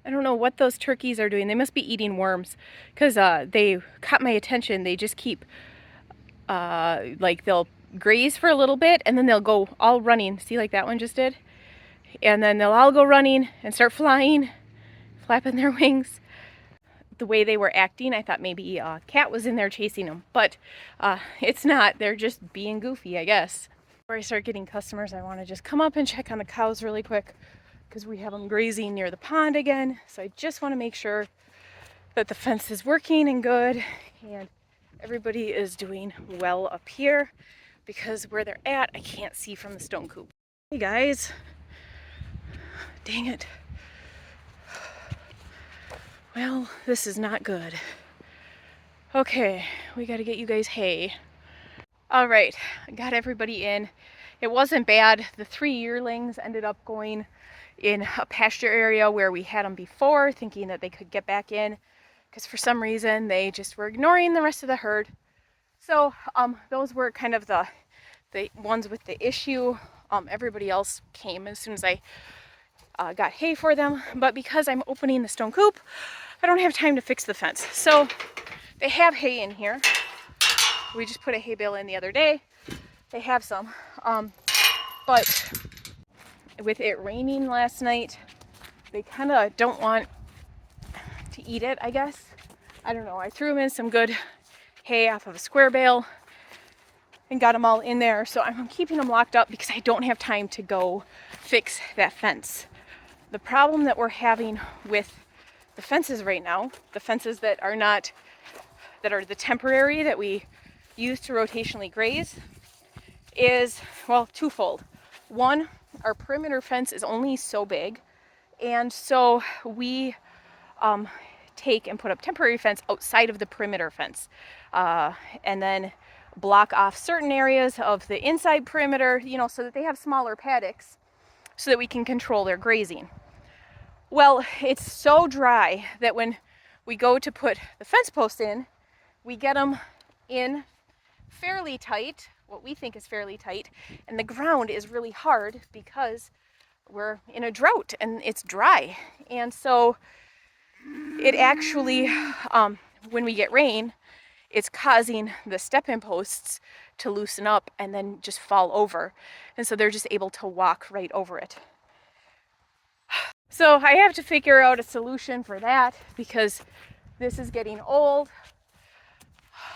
I don't know what those turkeys are doing. They must be eating worms because they caught my attention. They just keep, like they'll graze for a little bit and then they'll go all running. See, like that one just did? And then they'll all go running and start flying, flapping their wings. The way they were acting, I thought maybe a cat was in there chasing them, but it's not. They're just being goofy, I guess. Before I start getting customers, I want to just come up and check on the cows really quick because we have them grazing near the pond again. So I just want to make sure that the fence is working and good and everybody is doing well up here, because where they're at, I can't see from the stone coop. Hey guys, dang it. Well, this is not good. Okay, we got to get you guys hay. All right, I got everybody in. It wasn't bad. The 3 yearlings ended up going in a pasture area where we had them before, thinking that they could get back in, because for some reason they just were ignoring the rest of the herd. So those were kind of the ones with the issue. Everybody else came as soon as I got hay for them, but because I'm opening the stone coop, I don't have time to fix the fence. So they have hay in here. We just put a hay bale in the other day. They have some, but with it raining last night, they kind of don't want to eat it, I guess. I don't know. I threw them in some good hay off of a square bale and got them all in there. So I'm keeping them locked up because I don't have time to go fix that fence. The problem that we're having with the fences right now, the fences that are the temporary that we use to rotationally graze, is, well, twofold. One, our perimeter fence is only so big, and so we take and put up temporary fence outside of the perimeter fence, and then block off certain areas of the inside perimeter, so that they have smaller paddocks so that we can control their grazing. Well, it's so dry that when we go to put the fence posts in, we get them in fairly tight, what we think is fairly tight, and the ground is really hard because we're in a drought and it's dry. And so it actually, when we get rain, it's causing the step-in posts to loosen up and then just fall over. And so they're just able to walk right over it. So I have to figure out a solution for that because this is getting old.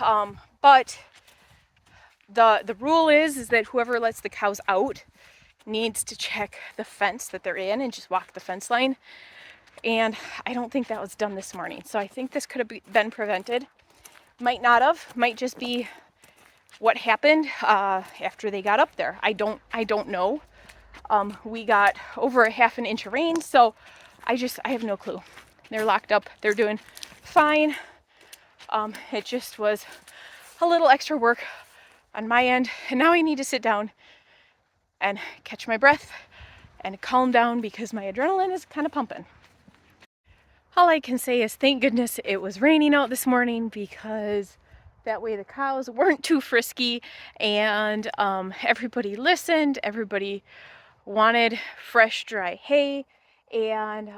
But the rule is that whoever lets the cows out needs to check the fence that they're in and just walk the fence line. And I don't think that was done this morning. So I think this could have been prevented. Might not have. Might just be what happened after they got up there. I don't know. We got over a half an inch of rain, so I have no clue. They're locked up. They're doing fine. It just was a little extra work on my end, and now I need to sit down and catch my breath and calm down because my adrenaline is kind of pumping. All I can say is thank goodness it was raining out this morning, because that way the cows weren't too frisky, and everybody listened. Everybody wanted fresh, dry hay, and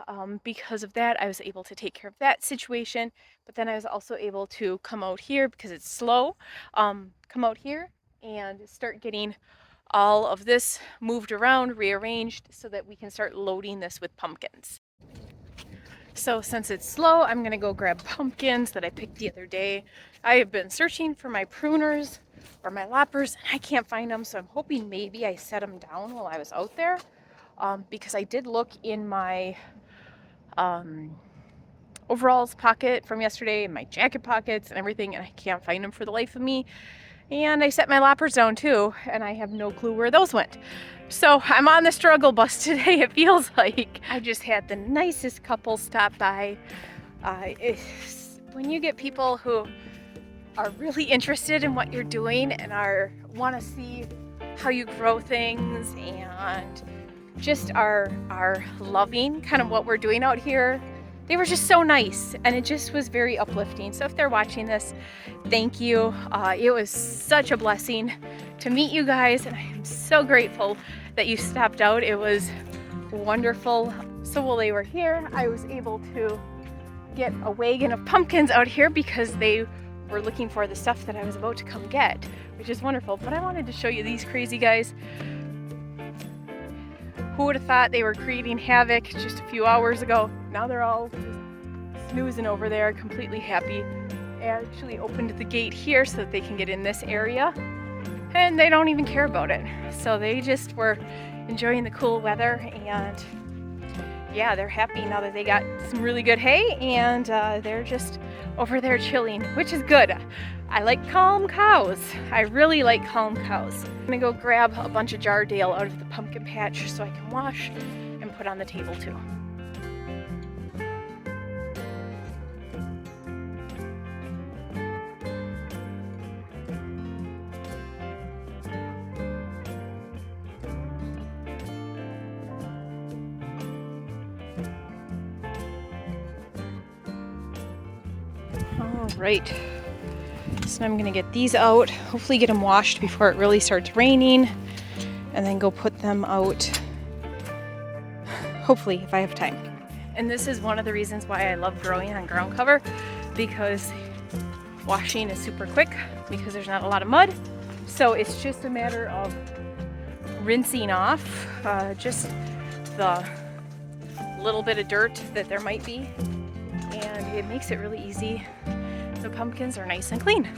because of that, I was able to take care of that situation. But then I was also able to come out here because it's slow, come out here and start getting all of this moved around, rearranged, so that we can start loading this with pumpkins. So since it's slow, I'm gonna go grab pumpkins that I picked the other day. I have been searching for my pruners or my loppers, and I can't find them, so I'm hoping maybe I set them down while I was out there, because I did look in my overalls pocket from yesterday, and my jacket pockets and everything, and I can't find them for the life of me. And I set my loppers down too, and I have no clue where those went. So I'm on the struggle bus today, it feels like. I just had the nicest couple stop by. When you get people who are really interested in what you're doing and want to see how you grow things and just are loving kind of what we're doing out here, they were just so nice, and it just was very uplifting. So if they're watching this, thank you. It was such a blessing to meet you guys, and I am so grateful that you stopped out. It was wonderful. So while they were here, I was able to get a wagon of pumpkins out here because they were looking for the stuff that I was about to come get, which is wonderful. But I wanted to show you these crazy guys. Who would have thought they were creating havoc just a few hours ago? Now they're all just snoozing over there, completely happy. I actually opened the gate here so that they can get in this area, and they don't even care about it. So they just were enjoying the cool weather, and yeah, they're happy now that they got some really good hay, and they're just over there chilling, which is good. I like calm cows. I really like calm cows. I'm gonna go grab a bunch of Jardale out of the pumpkin patch so I can wash and put on the table too. All right. So I'm gonna get these out, hopefully get them washed before it really starts raining, and then go put them out, hopefully, if I have time. And this is one of the reasons why I love growing on ground cover, because washing is super quick because there's not a lot of mud. So it's just a matter of rinsing off just the little bit of dirt that there might be, and it makes it really easy. The pumpkins are nice and clean.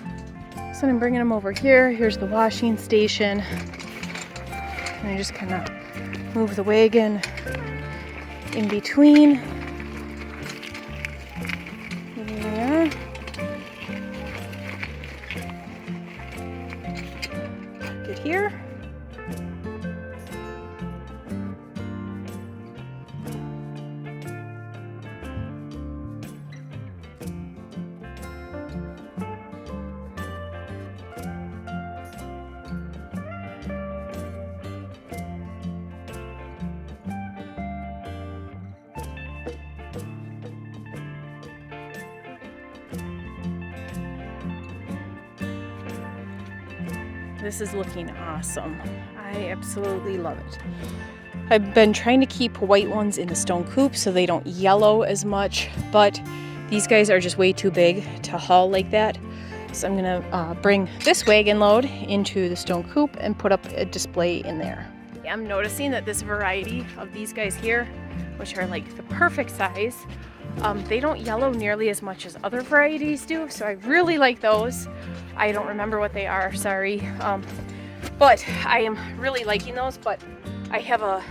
So I'm bringing them over here. Here's the washing station. And I just kind of move the wagon in between. There. Get here. This is looking awesome. I absolutely love it. I've been trying to keep white ones in the stone coop so they don't yellow as much, but these guys are just way too big to haul like that. So I'm gonna bring this wagon load into the stone coop and put up a display in there. I'm noticing that this variety of these guys here, which are like the perfect size, they don't yellow nearly as much as other varieties do, so I really like those. I don't remember what they are, sorry. But I am really liking those, but I have a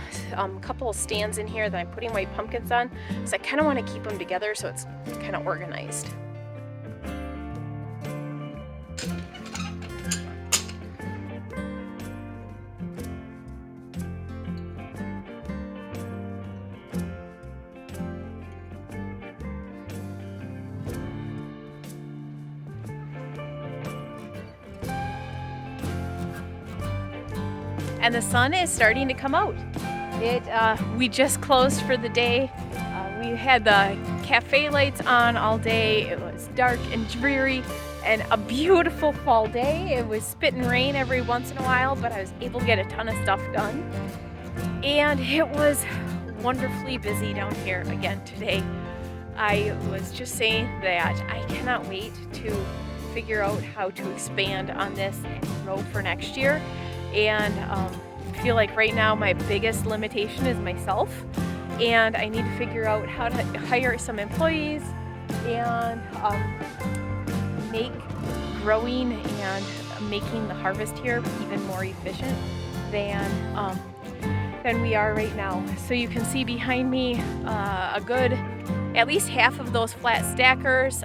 couple of stands in here that I'm putting white pumpkins on, so I kind of want to keep them together so it's kind of organized. And the sun is starting to come out. We just closed for the day. We had the cafe lights on all day. It was dark and dreary and a beautiful fall day. It was spitting rain every once in a while, but I was able to get a ton of stuff done. And it was wonderfully busy down here again today. I was just saying that I cannot wait to figure out how to expand on this and grow for next year. And I feel like right now my biggest limitation is myself, and I need to figure out how to hire some employees and make growing and making the harvest here even more efficient than we are right now. So you can see behind me at least half of those flat stackers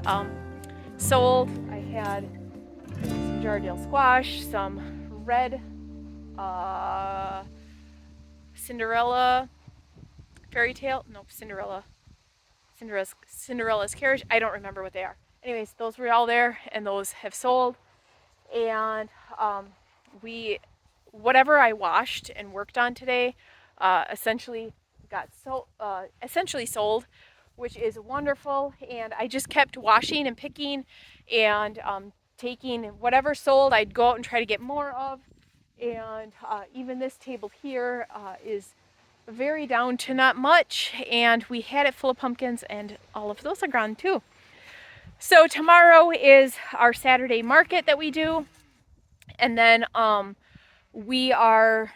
sold. I had some Jardale squash, some red Cinderella's carriage. I don't remember what they are. Anyways, those were all there, and those have sold. And whatever I washed and worked on today, essentially sold, which is wonderful. And I just kept washing and picking and taking whatever sold. I'd go out and try to get more of. And even this table here is very down to not much, and we had it full of pumpkins, and all of those are gone too. So tomorrow is our Saturday market that we do, and then we are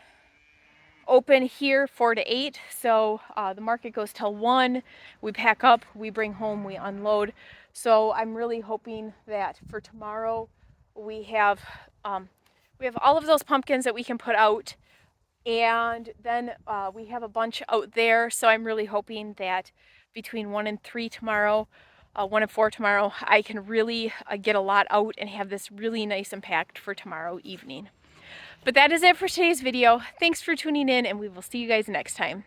open here 4 to 8. So the market goes till 1. We pack up, we bring home, we unload. So I'm really hoping that for tomorrow we have all of those pumpkins that we can put out, and then we have a bunch out there. So I'm really hoping that between 1 and 3 tomorrow, 1 and 4 tomorrow, I can really get a lot out and have this really nice and packed for tomorrow evening. But that is it for today's video. Thanks for tuning in, and we will see you guys next time.